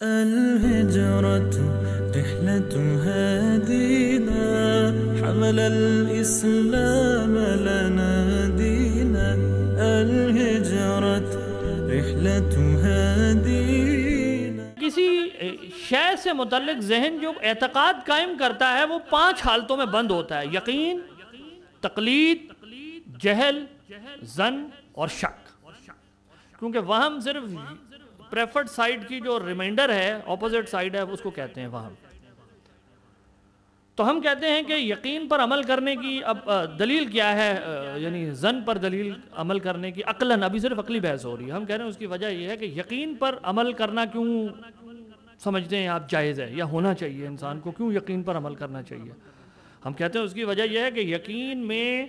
الهجرة رحلة هادينا حمل الإسلام لنا دينا الهجرة رحلة هادينا. کسی شے سے متعلق ذہن جو اعتقاد قائم کرتا ہے وہ 5 حالتوں میں بند ہوتا ہے: یقین، تقلید، جہل، ظن اور شک. کیونکہ وہم صرف پریفرڈ سائیڈ کی جو ریمائنڈر ہے، اپوزٹ سائیڈ ہے، اس کو کہتے ہیں وہم. تو ہم کہتے ہیں کہ یقین پر عمل کرنے کی اب دلیل کیا ہے، یعنی ظن پر دلیل عمل کرنے کی عقلاً ابھی صرف عقلی بحث ہو رہی ہے. ہم کہہ رہے ہیں اس کی وجہ یہ ہے کہ یقین پر عمل کرنا کیوں سمجھتے ہیں آپ جائز ہے یا ہونا چاہیے، انسان کو کیوں یقین پر عمل کرنا چاہیے. ہم کہتے ہیں اس کی وجہ یہ ہے کہ یقین میں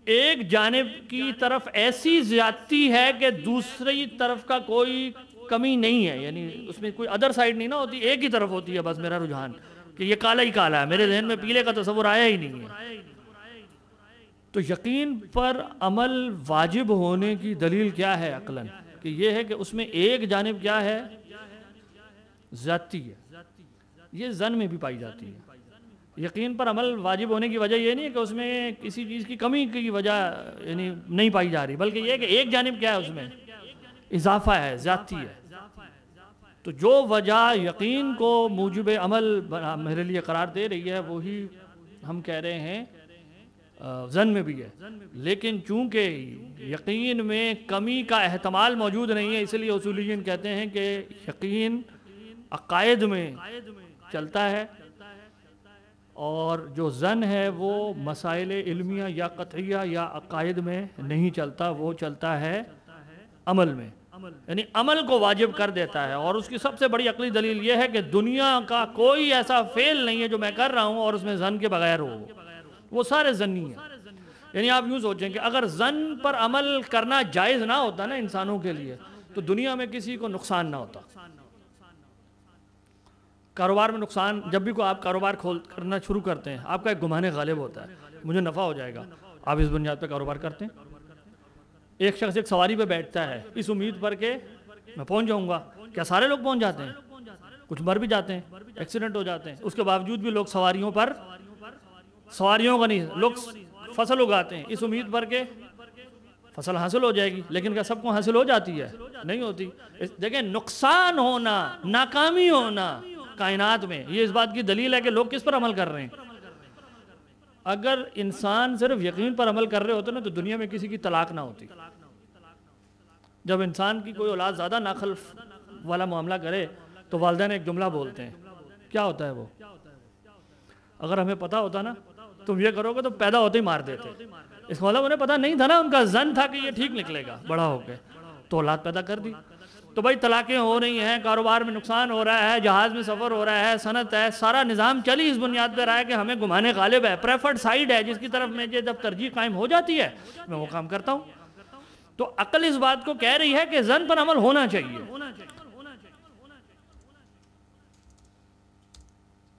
ایک جانب کی طرف ایسی زیادتی ہے کہ دوسری طرف کا کوئی کمی نہیں ہے، یعنی اس میں کوئی ادر سائیڈ نہیں نہ ہوتی، ایک ہی طرف ہوتی ہے بس میرا رجحان کہ یہ کالا ہی کالا ہے، میرے ذہن میں پیلے کا تصور آیا ہی نہیں ہے. تو یقین پر عمل واجب ہونے کی دلیل کیا ہے عقلاً؟ کہ یہ ہے کہ اس میں ایک جانب کیا ہے، زیادتی ہے. یہ ظن میں بھی پائی جاتی ہے. یقین پر عمل واجب ہونے کی وجہ یہ نہیں ہے کہ اس میں کسی چیز کی کمی کی وجہ یعنی نہیں پائی جا رہی، بلکہ یہ ہے کہ ایک جانب کیا ہے، اس میں اضافہ ہے، زیادتی ہے. تو جو وجہ یقین کو موجب عمل میرے لیے قرار دے رہی ہے وہی ہم کہہ رہے ہیں ظن میں بھی ہے. لیکن چونکہ یقین میں کمی کا احتمال موجود نہیں ہے، اس لیے اصولیین کہتے ہیں کہ یقین عقائد میں چلتا ہے، اور جو ظن ہے وہ مسائل علمیہ یا قطعیہ یا عقائد میں نہیں چلتا، وہ چلتا ہے عمل میں، یعنی عمل کو واجب کر دیتا ہے. اور اس کی سب سے بڑی عقلی دلیل یہ ہے کہ دنیا کا کوئی ایسا فعل نہیں ہے جو میں کر رہا ہوں اور اس میں ظن کے بغیر ہو، وہ سارے ظنی ہیں. یعنی آپ یوں سوچیں کہ اگر ظن پر عمل کرنا جائز نہ ہوتا نا انسانوں کے لیے تو دنیا میں کسی کو نقصان نہ ہوتا. کاروبار میں نقصان، جب بھی کوئی آپ کاروبار کرنا شروع کرتے ہیں آپ کا ایک گمان غالب ہوتا ہے مجھے نفع ہو جائے گا، آپ اس بنیاد پہ کاروبار کرتے ہیں. ایک شخص ایک سواری پہ بیٹھتا ہے اس امید پر کہ میں پہنچ جاؤں گا. کیا سارے لوگ پہنچ جاتے ہیں؟ کچھ مر بھی جاتے ہیں، ایکسیڈنٹ ہو جاتے ہیں. اس کے باوجود بھی لوگ سواریوں کا نہیں، لوگ فصل اگاتے ہیں اس امید پر کہ فصل حاصل ہو جائے گی. لیکن کیا سب کو حاصل ہو جاتی ہے؟ نہیں ہوتی. دیکھیں، نقصان ہونا، ناکامی ہونا کائنات میں، یہ اس بات کی دلیل ہے کہ لوگ کس پر عمل کر رہے ہیں. اگر انسان صرف یقین پر عمل کر رہے ہوتے نا تو دنیا میں کسی کی طلاق نہ ہوتی. جب انسان کی کوئی اولاد زیادہ ناخلف والا معاملہ کرے تو والدین ایک جملہ بولتے ہیں. کیا ہوتا ہے وہ؟ اگر ہمیں پتا ہوتا نا تم یہ کرو گے تو پیدا ہوتے ہی مار دیتے. اس کا مطلب انہیں پتا نہیں تھا نا، ان کا ظن تھا کہ یہ ٹھیک نکلے گا بڑا ہو کے، تو اولاد پیدا کر دی. تو بھائی طلاقیں ہو رہی ہیں، کاروبار میں نقصان ہو رہا ہے، جہاز میں سفر ہو رہا ہے، صنعت ہے، سارا نظام چلی اس بنیاد پہ رہا ہے کہ ہمیں گمان غالب ہے، پریفرڈ سائیڈ ہے جس کی طرف میں جب ترجیح قائم ہو جاتی ہے میں وہ کام کرتا ہوں. تو عقل اس بات کو کہہ رہی ہے کہ ظن پر عمل ہونا چاہیے.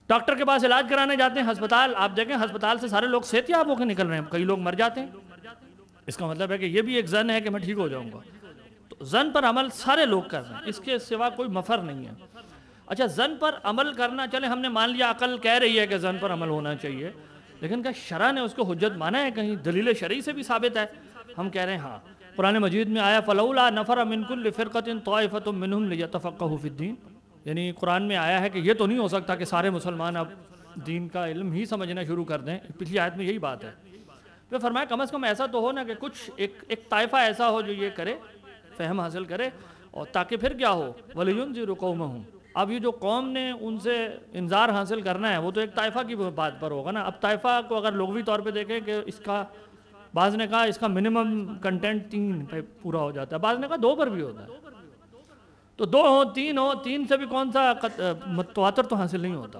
ڈاکٹر کے پاس علاج کرانے جاتے ہیں ہسپتال، آپ دیکھیں ہسپتال سے سارے لوگ صحت یاب ہو کے نکل رہے ہیں، کئی لوگ مر جاتے ہیں. اس کا مطلب ہے کہ یہ بھی ایک ظن ہے کہ میں ٹھیک ہو جاؤں گا. تو ظن پر عمل سارے لوگ کر رہے ہیں، اس کے سوا کوئی مفر نہیں ہے. اچھا، ظن پر عمل کرنا، چلے ہم نے مان لیا عقل کہہ رہی ہے کہ ظن پر عمل ہونا چاہیے، لیکن کیا شرع نے اس کو حجت مانا ہے؟ کہیں دلیل شرعی سے بھی ثابت ہے؟ ہم کہہ رہے ہیں ہاں. قرآن مجید میں آیا فَلَوْلَا نَفَرَ مِن كُلِّ فِرْقَةٍ طَائِفَةٌ مِّنْهُمْ لِيَتَفَقَّهُوا فِي الدِّينِ. یعنی قرآن میں آیا ہے کہ یہ تو نہیں ہو سکتا کہ سارے مسلمان اب دین کا علم ہی سمجھنا شروع کر دیں. پچھلی آیت میں یہی بات ہے. پھر فرمایا کم از کم ایسا تو ہو نا کہ کچھ ایک طائفہ ایسا ہو جو یہ کرے، فہم حاصل کرے، اور تاکہ پھر کیا ہو وَلِيُنذِرُ قَوْمَهُمْ. اب یہ جو قوم نے ان سے انذار حاصل کرنا ہے وہ تو ایک طائفہ کی بات پر ہوگا نا. اب طائفہ کو اگر لغوی طور پہ دیکھیں کہ اس کا، بعض نے کہا اس کا منیمم کنٹینٹ 3 پہ پورا ہو جاتا ہے، بعض نے کہا 2 پر بھی ہوتا ہے. تو 2 ہو 3 سے بھی کون سا تواتر تو حاصل نہیں ہوتا.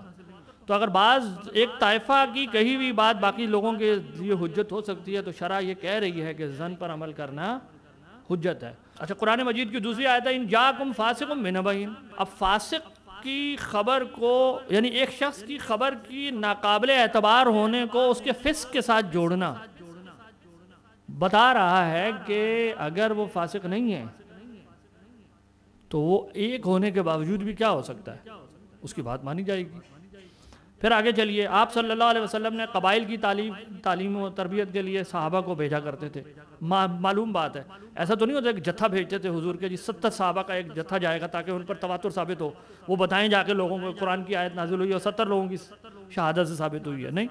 تو اگر بعض ایک طائفہ کی کہی ہوئی بات باقی لوگوں کے لیے حجت ہو سکتی ہے تو شرع یہ کہہ رہی ہے کہ ظن پر عمل کرنا حجت ہے. اچھا، قرآن مجید کی دوسری آیت ہے ان جاءکم فاسق بنبأ. اب فاسق کی خبر کو، یعنی ایک شخص کی خبر کی ناقابل اعتبار ہونے کو اس کے فسق کے ساتھ جوڑنا بتا رہا ہے کہ اگر وہ فاسق نہیں ہے تو وہ ایک ہونے کے باوجود بھی کیا ہو سکتا ہے، اس کی بات مانی جائے گی۔ پھر آگے چلیے، آپ صلی اللہ علیہ وسلم نے قبائل کی تعلیم و تربیت کے لیے صحابہ کو بھیجا کرتے تھے۔ معلوم بات ہے، ایسا تو نہیں ہوتا کہ جتھا بھیجتے تھے حضور کے، 70 صحابہ کا ایک جتھا جائے گا تاکہ ان پر تواتر ثابت ہو، وہ بتائیں جا کے لوگوں کو قرآن کی آیت نازل ہوئی اور 70 لوگوں کی شہادت سے ثابت ہوئی ہے، نہیں،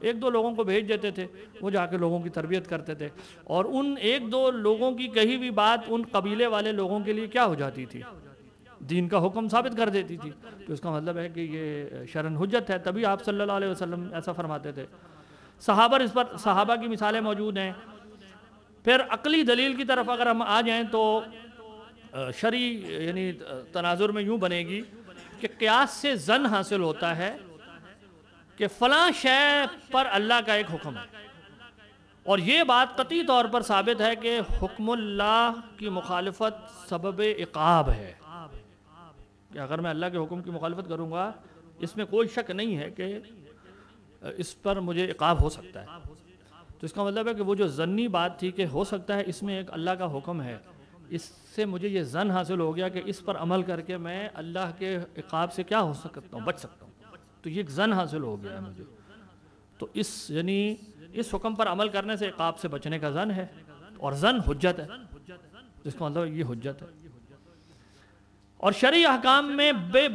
ایک دو لوگوں کو بھیج دیتے تھے، وہ جا کے لوگوں کی تربیت کرتے تھے، اور ان ایک دو لوگوں کی کہی ہوئی بات ان قبیلے والے لوگوں کے لیے کیا ہو جاتی تھی، دین کا حکم ثابت کر دیتی تھی۔ تو اس کا مطلب ہے کہ یہ شرعاً حجت ہے، تبھی آپ صلی اللہ علیہ وسلم ایسا فرماتے تھے۔ صحابہ کی مثالیں موجود ہیں۔ پھر عقلی دلیل کی طرف اگر ہم آ جائیں تو شرعی یعنی تناظر میں یوں بنے گی کہ قیاس سے ظن حاصل ہوتا ہے کہ فلاں شے پر اللہ کا ایک حکم ہے، اور یہ بات قطعی طور پر ثابت ہے کہ حکم اللہ کی مخالفت سبب عقاب ہے، کہ اگر میں اللہ کے حکم کی مخالفت کروں گا اس میں کوئی شک نہیں ہے کہ اس پر مجھے عقاب ہو سکتا ہے۔ تو اس کا مطلب ہے کہ وہ جو ظنی بات تھی کہ ہو سکتا ہے اس میں ایک اللہ کا حکم ہے، اس سے مجھے یہ ظن حاصل ہو گیا کہ اس پر عمل کر کے میں اللہ کے عقاب سے کیا ہو سکتا ہوں، بچ سکتا ہوں، تو یہ ایک ظن حاصل ہو گیا ہے مجھے، تو یعنی اس حکم پر عمل کرنے سے عقاب سے بچنے کا ظن ہے، اور ظن حجت ہے، جس کا مطلب یہ حجت ہے۔ اور شرعی احکام میں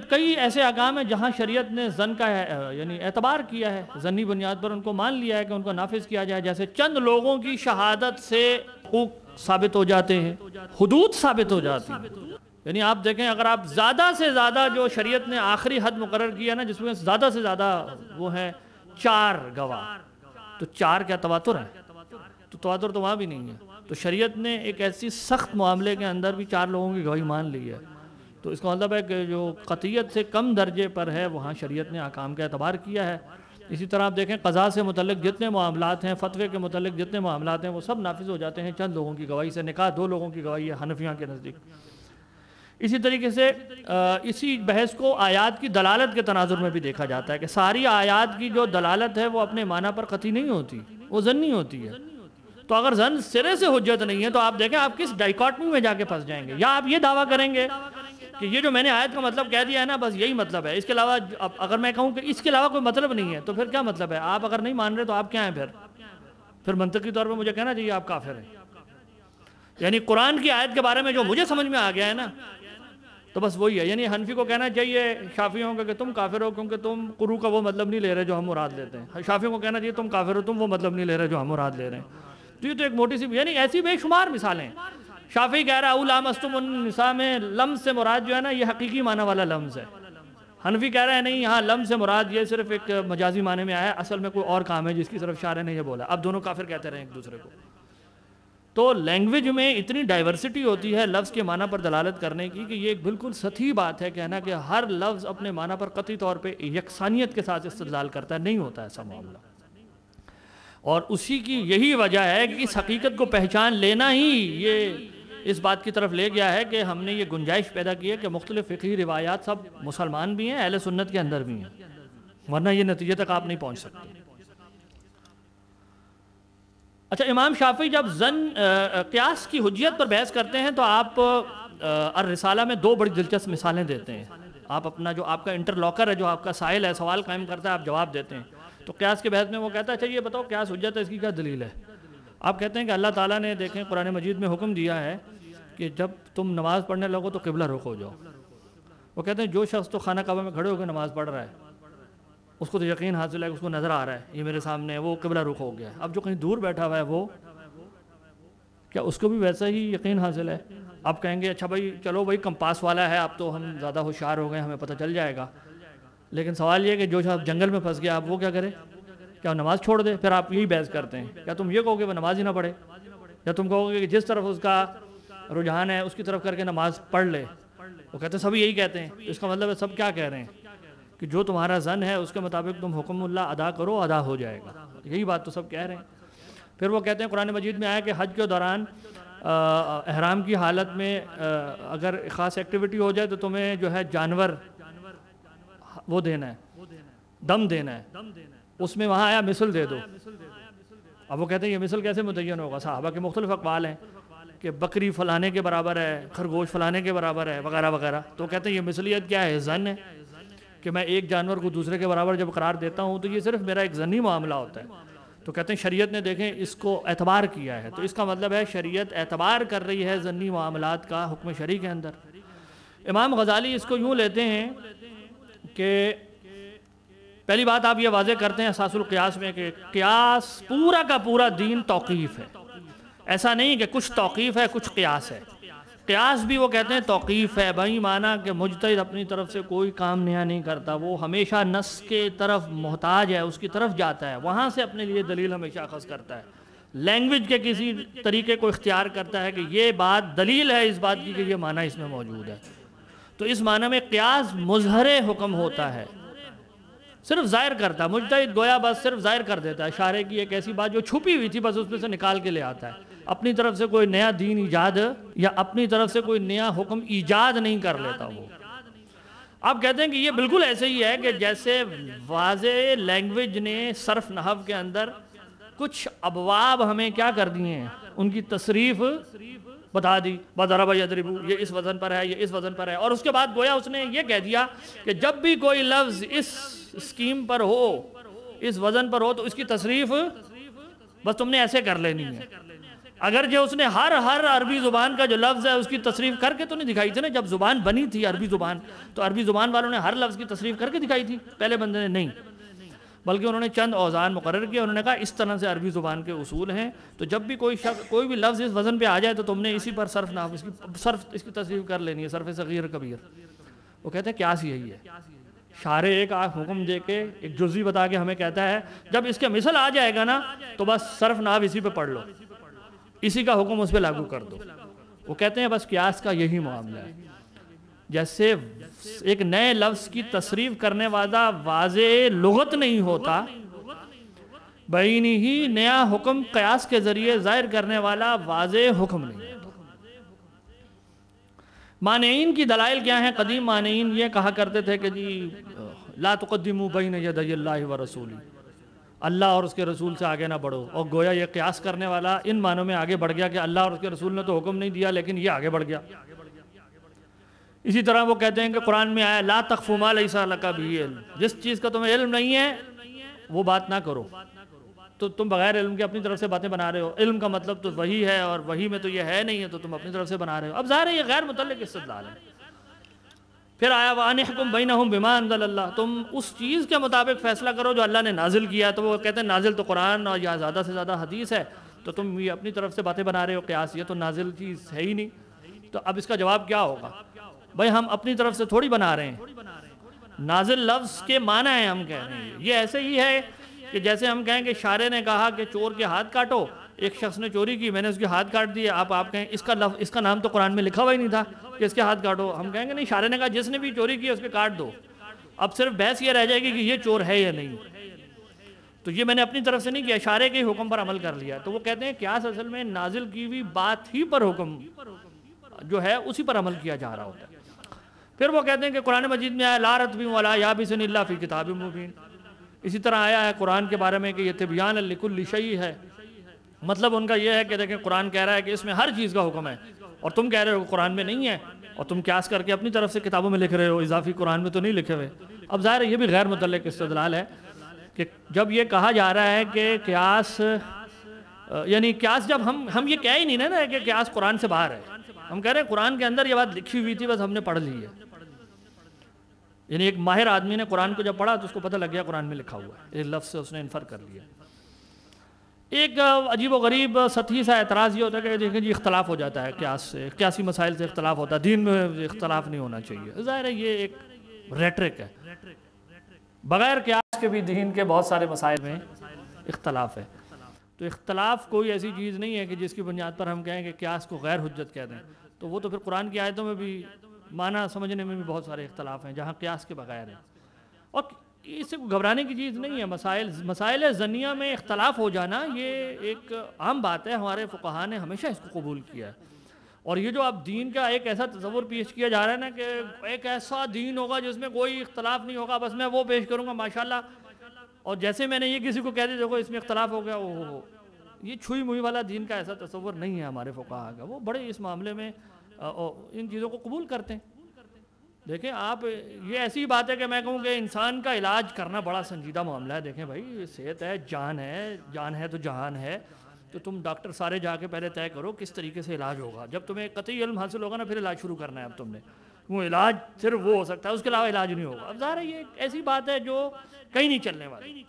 کئی ایسے احکام ہیں جہاں شریعت نے ظن کا یعنی اعتبار کیا ہے، ظنی بنیاد پر ان کو مان لیا ہے کہ ان کو نافذ کیا جائے، جیسے چند لوگوں کی شہادت سے حقوق ثابت ہو جاتے ہیں، حدود ثابت ہو جاتی ہیں۔ یعنی آپ دیکھیں اگر آپ زیادہ سے زیادہ جو شریعت نے آخری حد مقرر کیا نا، جس میں زیادہ سے زیادہ وہ ہیں 4 گواہ، تو 4 کیا تواتر ہیں؟ تو تواتر تو وہاں بھی نہیں ہے، تو شریعت نے ایک ایسی سخت معاملے کے اندر بھی 4 لوگوں کی گواہی مان لی ہے، تو اس کا مطلب ہے کہ جو قطعیت سے کم درجے پر ہے وہاں شریعت نے احکام کا اعتبار کیا ہے۔ اسی طرح آپ دیکھیں قضاء سے متعلق جتنے معاملات ہیں، فتوے کے متعلق جتنے معاملات ہیں، وہ سب نافذ ہو جاتے ہیں چند لوگوں کی گواہی سے، نکاح 2 لوگوں کی گواہی ہے حنفیوں کے نزدیک۔ اسی طریقے سے اسی بحث کو آیات کی دلالت کے تناظر میں بھی دیکھا جاتا ہے کہ ساری آیات کی جو دلالت ہے وہ اپنے معنی پر قطعی نہیں ہوتی، وہ ظنی ہوتی ہے۔ تو اگر ظن سرے سے حجت نہیں ہے تو آپ دیکھیں آپ کس ڈائیکاٹمی میں جا کے پھنس جائیں گے، یا آپ یہ دعویٰ کریں گے کہ یہ جو میں نے آیت کا مطلب کہہ دیا ہے نا بس یہی مطلب ہے، اس کے علاوہ اگر میں کہوں کہ اس کے علاوہ کوئی مطلب نہیں ہے تو پھر کیا مطلب ہے؟ آپ اگر نہیں مان رہے تو آپ کیا ہیں پھر منطقی طور پہ مجھے کہنا چاہیے آپ کافر ہیں۔ یعنی قرآن کی آیت کے بارے میں جو مجھے سمجھ میں آ گیا ہے نا تو بس وہی ہے، یعنی حنفی کو کہنا چاہیے شافعیوں کو کہ تم کافر ہو کیونکہ تم قروء کا وہ مطلب نہیں لے رہے جو ہم مراد لیتے ہیں، شافعیوں کو کہنا چاہیے تم کافر ہو تم وہ مطلب نہیں لے رہے جو ہم مراد لے رہے ہیں۔ تو یہ تو ایک موٹی سی یعنی ایسی بے شمار مثالیں ہیں۔ شافعی کہہ رہا ہے او لامستم النساء میں لمس سے مراد جو ہے نا یہ حقیقی معنی والا لمس ہے، حنفی کہہ رہا ہے نہیں یہاں لمس سے مراد یہ صرف ایک مجازی معنی میں آیا ہے، اصل میں کوئی اور کام ہے جس کی طرف شارع نے یہ بولا۔ اب دونوں کافر کہتے رہے ایک دوسرے کو۔ تو لینگویج میں اتنی ڈائیورسٹی ہوتی ہے لفظ کے معنی پر دلالت کرنے کی کہ یہ ایک بالکل سطحی بات ہے کہنا کہ ہر لفظ اپنے معنی پر قطعی طور پہ یکسانیت کے ساتھ استدلال کرتا ہے، نہیں ہوتا ایسا معاملہ۔ اور اسی کی یہی وجہ ہے کہ اس حقیقت کو پہچان لینا ہی یہ اس بات کی طرف لے گیا ہے کہ ہم نے یہ گنجائش پیدا کی ہے کہ مختلف فقہی روایات سب مسلمان بھی ہیں، اہل سنت کے اندر بھی ہیں، ورنہ یہ نتیجے تک آپ نہیں پہنچ سکتے۔ اچھا، امام شافعی جب قیاس کی حجیت پر بحث کرتے ہیں تو آپ الرسالہ میں 2 بڑی دلچسپ مثالیں دیتے ہیں۔ آپ اپنا جو آپ کا انٹرلاکر ہے، جو آپ کا سائل ہے، سوال قائم کرتا ہے، آپ جواب دیتے ہیں۔ تو قیاس کے بحث میں وہ کہتا ہے اچھا یہ بتاؤ قیاس حجت ہے، اس کی کیا دلیل ہے؟ آپ کہتے ہیں کہ اللہ تعالیٰ نے دیکھیں قرآن مجید میں حکم دیا ہے کہ جب تم نماز پڑھنے لگو تو قبلہ رخ ہو جاؤ۔ وہ کہتے ہیں جو شخص تو خانہ کعبہ میں کھڑے ہو کے نماز پڑھ رہا ہے اس کو تو یقین حاصل ہے، اس کو نظر آ رہا ہے یہ میرے سامنے ہے، وہ قبلہ رخ ہو گیا ہے۔ اب جو کہیں دور بیٹھا ہوا ہے وہ کیا اس کو بھی ویسا ہی یقین حاصل ہے؟ آپ کہیں گے اچھا بھائی چلو بھائی کمپاس والا ہے، اب تو ہم زیادہ ہوشیار ہو گئے، ہمیں پتہ چل جائے گا۔ لیکن سوال یہ کہ جو شخص جنگل میں پھنس گیا اب وہ کیا کرے؟ کیا نماز چھوڑ دے؟ پھر آپ یہی بحث کرتے ہیں، کیا تم یہ کہو گے وہ نماز ہی نہ پڑھے، یا تم کہو گے کہ جس طرف اس کا رجحان ہے اس کی طرف کر کے نماز پڑھ لے؟ وہ کہتے ہیں سب یہی کہتے ہیں۔ اس کا مطلب ہے سب کیا کہہ رہے ہیں کہ جو تمہارا ظن ہے اس کے مطابق تم حکم اللہ ادا کرو، ادا ہو جائے گا، یہی بات تو سب کہہ رہے ہیں۔ پھر وہ کہتے ہیں قرآن مجید میں آیا کہ حج کے دوران احرام کی حالت میں اگر خاص ایکٹیویٹی ہو جائے تو تمہیں جو ہے جانور وہ دینا ہے، دم دینا ہے، اس میں وہاں آیا مثل دے دو۔ اب وہ کہتے ہیں یہ مثل کیسے متعین ہوگا؟ صحابہ کے مختلف اقوال ہیں۔ کہ بکری فلانے کے برابر ہے، خرگوش فلانے کے برابر ہے، وغیرہ وغیرہ، تو کہتے ہیں یہ مثلیت کیا ہے؟ ظن ہے کہ میں ایک جانور کو دوسرے کے برابر جب قرار دیتا ہوں تو یہ صرف میرا ایک ظنی معاملہ ہوتا ہے۔ تو کہتے ہیں شریعت نے دیکھیں اس کو اعتبار کیا ہے، تو اس کا مطلب ہے شریعت اعتبار کر رہی ہے ظنی معاملات کا حکم شرعی کے اندر۔ امام غزالی اس کو یوں لیتے ہیں کہ پہلی بات آپ یہ واضح کرتے ہیں اساس القیاس میں کہ قیاس پورا کا پورا دین توقیف ہے، ایسا نہیں کہ کچھ توقیف ہے کچھ قیاس ہے۔ قیاس بھی وہ کہتے ہیں توقیف ہے، بھائی معنی کہ مجتہد اپنی طرف سے کوئی کام نیا نہیں کرتا، وہ ہمیشہ نص کے طرف محتاج ہے، اس کی طرف جاتا ہے، وہاں سے اپنے لیے دلیل ہمیشہ اخذ کرتا ہے، لینگویج کے کسی طریقے کو اختیار کرتا ہے کہ یہ بات دلیل ہے اس بات کی کہ یہ معنی اس میں موجود ہے۔ تو اس معنی میں قیاس مظہر حکم ہوتا ہے، صرف ظاہر کرتا ہے، مجتہد گویا بس صرف ظاہر کر دیتا ہے، شارع کی ایک ایسی بات جو چھپی ہوئی تھی بس اس میں سے نکال کے لے آتا ہے، اپنی طرف سے کوئی نیا دین ایجاد یا اپنی طرف سے کوئی نیا حکم ایجاد نہیں کر لیتا وہ۔ آپ کہتے ہیں کہ یہ بالکل ایسے ہی ہے کہ جیسے واضح لینگویج نے صرف نحو کے اندر کچھ ابواب ہمیں کیا کر دیے ہیں، ان کی تصریف بتا دی، بَضَرَبَ يَضْرِبُ یہ اس وزن پر ہے، یہ اس وزن پر ہے، اور اس کے بعد گویا اس نے یہ کہہ دیا کہ جب بھی کوئی لفظ اس اسکیم پر ہو، اس وزن پر ہو، تو اس کی تصریف بس تم نے ایسے کر لینی ہے۔ اگر جو اس نے ہر عربی زبان کا جو لفظ ہے اس کی تصریف کر کے تو نہیں دکھائی تھی نا، جب زبان بنی تھی عربی زبان تو عربی زبان والوں نے ہر لفظ کی تصریف کر کے دکھائی تھی، پہلے بندے نے نہیں، بلکہ انہوں نے چند اوزان مقرر کیا، انہوں نے کہا اس طرح سے عربی زبان کے اصول ہیں، تو جب بھی کوئی بھی لفظ اس وزن پہ آ جائے تو تم نے اسی پر صرف نحو اس کی تصریف کر لینی ہے، صرف صغیر کبیر۔ وہ کہتے ہیں قیاس یہی ہے، شارع ایک حکم دے کے ایک جزوی بتا کے ہمیں کہتا ہے جب اس کے مثل آ جائے گا نا تو بس صرف نحو اسی پہ پڑھ لو، اسی کا حکم اس پہ لاگو کر دو۔ وہ کہتے ہیں بس قیاس کا یہی معاملہ ہے، جیسے ایک نئے لفظ کی تصریف کرنے والا واضح لغت نہیں ہوتا، بینی ہی نیا حکم قیاس کے ذریعے ظاہر کرنے والا واضح حکم نہیں ہوتا۔ مانعین کی دلائل کیا ہیں؟ قدیم مانعین یہ کہا کرتے تھے کہ جی لا تقدموا بین یدی اللہ ورسولہ، اللہ اور اس کے رسول سے آگے نہ بڑھو، اور گویا یہ قیاس کرنے والا ان معنوں میں آگے بڑھ گیا کہ اللہ اور اس کے رسول نے تو حکم نہیں دیا لیکن یہ آگے بڑھ گیا۔ اسی طرح وہ کہتے ہیں کہ قرآن میں آیا لا تخف ما لیس لک بہ علم، جس چیز کا تمہیں علم نہیں ہے وہ بات نہ کرو، تو تم بغیر علم کے اپنی طرف سے باتیں بنا رہے ہو، علم کا مطلب تو وہی ہے اور وہی میں تو یہ ہے نہیں ہے تو تم اپنی طرف سے بنا رہے ہو۔ اب ظاہر ہے یہ غیر متعلق استدلال ہے۔ پھر آیا وَأَنِ احْكُمْ بَيْنَهُمْ بِمَا أَنزَلَ اللَّهُ، تم اس چیز کے مطابق فیصلہ کرو جو اللہ نے نازل کیا ہے، تو وہ کہتے ہیں نازل تو قرآن اور یا زیادہ سے زیادہ حدیث ہے، تو تم یہ اپنی طرف سے باتیں بنا رہے ہو، قیاس یہ تو نازل چیز ہے ہی نہیں۔ تو اب اس کا جواب کیا ہوگا؟ بھائی ہم اپنی طرف سے تھوڑی بنا رہے ہیں، نازل لفظ کے معنی ہیں ہم کہہ رہے ہیں۔ یہ ایسے ہی ہے کہ جیسے ہم کہیں کہ شارع نے کہا کہ چور کے ہاتھ کاٹو، ایک شخص نے چوری کی، میں نے اس کے ہاتھ کاٹ دیے، آپ کہیں اس کا نام تو قرآن میں لکھا ہوا ہی نہیں تھا کہ اس کے ہاتھ کاٹو، ہم کہیں گے نہیں، شارع نے کہا جس نے بھی چوری کی اس کے کاٹ دو۔ اب صرف بحث یہ رہ جائے گی کہ یہ چور ہے یا نہیں، تو یہ میں نے اپنی طرف سے نہیں کیا، شارع کے حکم پر عمل کر لیا۔ تو وہ کہتے ہیں قیاس اصل میں نازل کی ہوئی بات ہی پر حکم جو ہے اسی پر عمل کیا جا رہا ہوتا ہے۔ پھر وہ کہتے ہیں کہ قرآن مجید میں آیا لا رطب ولا یابس الا فی کتاب مبین، اسی طرح آیا ہے قرآن کے بارے میں کہ یہ تبیان لکل شیء ہے، مطلب ان کا یہ ہے کہ دیکھیں قرآن کہہ رہا ہے کہ اس میں ہر چیز کا حکم ہے، اور تم کہہ رہے ہو کہ قرآن میں نہیں ہے، اور تم قیاس کر کے اپنی طرف سے کتابوں میں لکھ رہے ہو، اضافی قرآن میں تو نہیں لکھے ہوئے۔ اب ظاہر ہے یہ بھی غیر متعلق استدلال ہے کہ جب یہ کہا جا رہا ہے کہ قیاس یعنی قیاس، جب ہم یہ کہہ ہی نہیں نا کہ قیاس قرآن سے باہر ہے، ہم کہہ رہے ہیں قرآن کے اندر یہ بات لکھی ہوئی تھی بس ہم نے پڑھ لی ہے، یعنی ایک ماہر آدمی نے قرآن کو جب پڑھا تو اس کو پتہ لگ گیا قرآن میں لکھا ہوا ہے، ایک لفظ سے اس نے انفر کر لیا۔ ایک عجیب و غریب سطحی سا اعتراض یہ ہوتا ہے کہ دیکھیں جی اختلاف ہو جاتا ہے قیاس سے، قیاسی مسائل سے اختلاف ہوتا ہے، دین میں اختلاف نہیں ہونا چاہیے۔ ظاہر ہے یہ ایک ریٹرک ہے، بغیر قیاس کے بھی دین کے بہت سارے مسائل میں اختلاف ہے، تو اختلاف کوئی ایسی چیز نہیں ہے کہ جس کی بنیاد پر ہم کہیں کہ قیاس کو غیر حجت کہہ دیں، تو وہ تو پھر قرآن کی آیتوں میں بھی معنی سمجھنے میں بھی بہت سارے اختلاف ہیں جہاں قیاس کے بغیر ہیں، اور اس سے گھبرانے کی چیز نہیں ہے۔ مسائل ظنیہ میں اختلاف ہو جانا یہ ایک عام بات ہے، ہمارے فقہاء نے ہمیشہ اس کو قبول کیا ہے، اور یہ جو اب دین کا ایک ایسا تصور پیش کیا جا رہا ہے نا کہ ایک ایسا دین ہوگا جس میں کوئی اختلاف نہیں ہوگا، بس میں وہ پیش کروں گا ماشاءاللہ، اور جیسے میں نے یہ کسی کو کہہ دیا دیکھو اس میں اختلاف ہو گیا، یہ چھوئی موئی والا دین کا ایسا تصور نہیں ہے ہمارے فقہا کا، وہ بڑے اس معاملے میں ان چیزوں کو قبول کرتے ہیں۔ دیکھیں آپ، یہ ایسی بات ہے کہ میں کہوں کہ انسان کا علاج کرنا بڑا سنجیدہ معاملہ ہے۔ دیکھیں بھائی، صحت ہے، جان ہے تو جہان ہے، تو تم ڈاکٹر سارے جا کے پہلے طے کرو کس طریقے سے علاج ہوگا۔ جب تمہیں قطعی علم حاصل ہوگا نا، پھر علاج شروع کرنا ہے اب تم نے۔ وہ علاج صرف وہ ہو سکتا ہے، اس کے علاوہ علاج نہیں ہوگا۔ اب ظاہر ہے یہ ایک ایسی بات ہے جو کہیں نہیں چلنے والی۔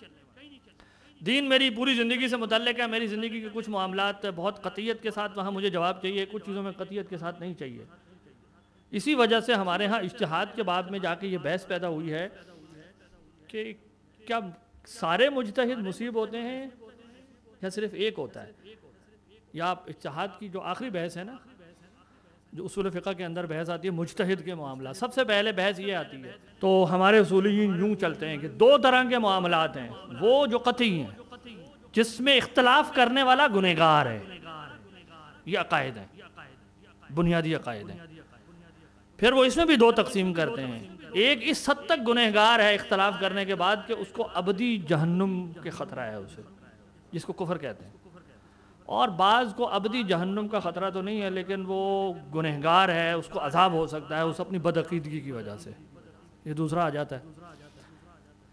دین میری پوری زندگی سے متعلق ہے، میری زندگی کے کچھ معاملات بہت قطعیت کے ساتھ وہاں مجھے جواب چاہیے، کچھ چیزوں میں قطعیت کے ساتھ نہیں چاہیے۔ اسی وجہ سے ہمارے ہاں اجتہاد کے باب میں جا کے یہ بحث پیدا ہوئی ہے کہ کیا سارے مجتہد مصیب ہوتے ہیں یا صرف ایک ہوتا ہے؟ یا آپ اجتہاد کی جو آخری بحث ہے نا، جو اصول فقہ کے اندر بحث آتی ہے مجتہد کے معاملات، سب سے پہلے بحث یہ آتی ہے۔ تو ہمارے اصولیین یوں چلتے ہیں کہ دو طرح کے معاملات ہیں، وہ جو قطعی ہیں جس میں اختلاف کرنے والا گنہگار ہے، یہ عقائد ہیں، بنیادی عقائد ہیں۔ پھر وہ اس میں بھی دو تقسیم کرتے ہیں، ایک اس حد تک گنہگار ہے اختلاف کرنے کے بعد کہ اس کو ابدی جہنم کے خطرہ ہے اسے، جس کو کفر کہتے ہیں، اور بعض کو ابدی جہنم کا خطرہ تو نہیں ہے لیکن وہ گنہگار ہے، اس کو عذاب ہو سکتا ہے اس اپنی بدعقیدگی کی وجہ سے، یہ دوسرا آ جاتا ہے۔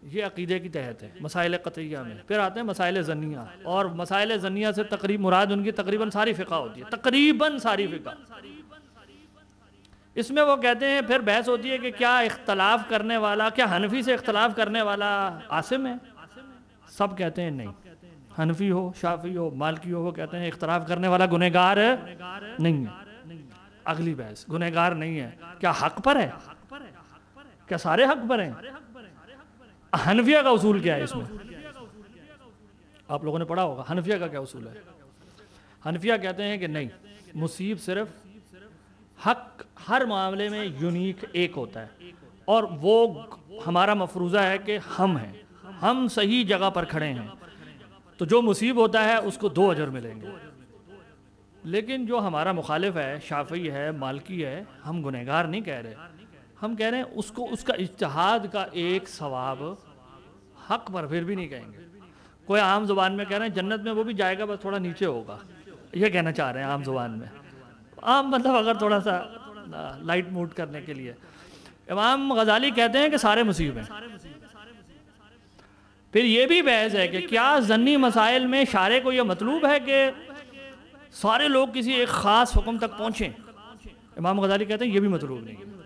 یہ عقیدے کی تحت ہے مسائل قطعیہ میں۔ پھر آتے ہیں مسائل ظنیہ، اور مسائل ظنیہ سے مراد ان کی تقریباً ساری فقہ ہوتی ہے، تقریباً ساری فقہ۔ اس میں وہ کہتے ہیں، پھر بحث ہوتی ہے کہ کیا اختلاف کرنے والا، کیا حنفی سے اختلاف کرنے والا عاصم ہے؟ سب کہتے ہیں نہیں، حنفی ہو، شافعی ہو، مالکی ہو، وہ کہتے ہیں اختلاف کرنے والا گنہگار نہیں ہے۔ اگلی بحث، گنہگار نہیں ہے، کیا حق پر ہے؟ کیا سارے حق پر ہیں؟ حنفیہ کا اصول کیا ہے اس میں؟ آپ لوگوں نے پڑھا ہوگا حنفیہ کا کیا اصول ہے۔ حنفیہ کہتے ہیں کہ نہیں، مصیب صرف حق ہر معاملے میں یونیک ایک ہوتا ہے، اور وہ ہمارا مفروضہ ہے کہ ہم صحیح جگہ پر کھڑے ہیں، تو جو مصیب ہوتا ہے اس کو 2 اجر ملیں گے۔ لیکن جو ہمارا مخالف ہے، شافعی ہے، مالکی ہے، ہم گنہگار نہیں کہہ رہے، ہم کہہ رہے ہیں اس کو اس کا اجتہاد کا ایک ثواب حق پر پھر بھی نہیں کہیں گے۔ کوئی عام زبان میں کہہ رہے ہیں جنت میں وہ بھی جائے گا بس تھوڑا نیچے ہوگا، یہ کہنا چاہ رہے ہیں عام زبان میں، عام مطلب اگر تھوڑا سا لائٹ موڈ کرنے کے لیے۔ امام غزالی کہتے ہیں کہ سارے مصیب ہیں۔ پھر یہ بھی بحث ہے کہ کیا ظنی مسائل میں شارع کو یہ مطلوب ہے کہ سارے لوگ کسی ایک خاص حکم تک پہنچیں؟ امام غزالی کہتے ہیں یہ بھی مطلوب نہیں ہے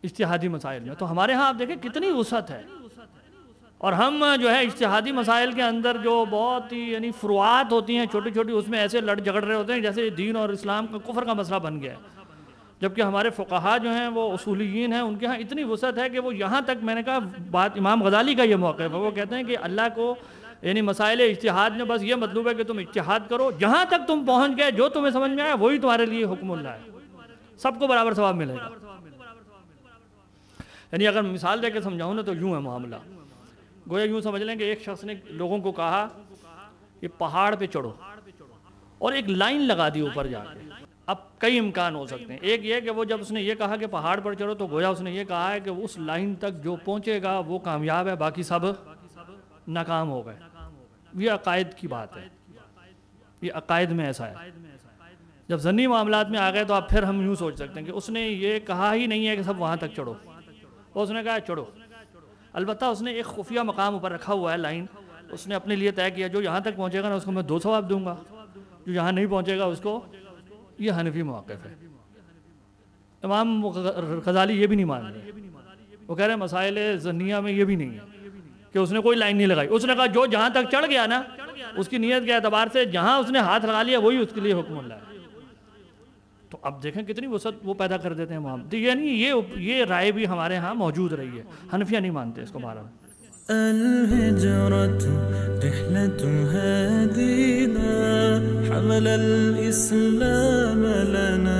اجتہادی مسائل میں۔ تو ہمارے ہاں آپ دیکھیں کتنی وسعت ہے، اور ہم جو ہے اجتہادی مسائل کے اندر جو بہت ہی یعنی فروعات ہوتی ہیں چھوٹی چھوٹی، اس میں ایسے لڑ جھگڑ رہے ہوتے ہیں جیسے دین اور اسلام کا کفر کا مسئلہ بن گیا ہے، جبکہ ہمارے فقہا جو ہیں وہ اصولیین ہیں، ان کے ہاں اتنی وسعت ہے کہ وہ یہاں تک، میں نے کہا بات امام غزالی کا یہ موقف ہے، وہ کہتے ہیں کہ اللہ کو یعنی مسائل اجتہاد میں بس یہ مطلوب ہے کہ تم اجتہاد کرو، جہاں تک تم پہنچ گئے جو تمہیں سمجھ میں آیا وہی تمہارے لیے حکم اللہ ہے، سب کو برابر ثواب ملے گا۔ یعنی اگر مثال دے کے سمجھاؤں نا تو یوں ہے معاملہ، گویا یوں سمجھ لیں کہ ایک شخص نے لوگوں کو کہا کہ پہاڑ پہ چڑھو، اور ایک لائن لگا دی اوپر جا کے۔ اب کئی امکان ہو سکتے ہیں، ایک یہ کہ وہ جب اس نے یہ کہا کہ پہاڑ پر چڑھو تو گویا اس نے یہ کہا ہے کہ اس لائن تک جو پہنچے گا وہ کامیاب ہے، باقی سب ناکام ہو گئے۔ یہ عقائد کی بات ہے، یہ عقائد میں ایسا ہے۔ جب ظنی معاملات میں آ گئے تو اب پھر ہم یوں سوچ سکتے ہیں کہ اس نے یہ کہا ہی نہیں ہے کہ سب وہاں تک چڑھو، اس نے کہا چڑھو، البتہ اس نے ایک خفیہ مقام اوپر رکھا ہوا ہے لائن، اس نے اپنے لیے طے کیا جو یہاں تک پہنچے گا نا اس کو میں 2 ثواب دوں گا، جو یہاں نہیں پہنچے گا اس کو، یہ حنفی موقف ہے۔ امام غزالی یہ بھی نہیں مان رہے، وہ کہہ رہے ہیں مسائل ظنیہ میں یہ بھی نہیں ہے کہ اس نے کوئی لائن نہیں لگائی، اس نے کہا جو جہاں تک چڑھ گیا نا اس کی نیت کے اعتبار سے جہاں اس نے ہاتھ لگا لیا وہی اس کے لیے حکم اللہ ہے۔ تو اب دیکھیں کتنی وسعت وہ پیدا کر دیتے ہیں امام، یعنی یہ رائے بھی ہمارے ہاں موجود رہی ہے، حنفیہ نہیں مانتے اس کو بارہ میں۔ الهجرة رحلة هادينا حمل الإسلام لنا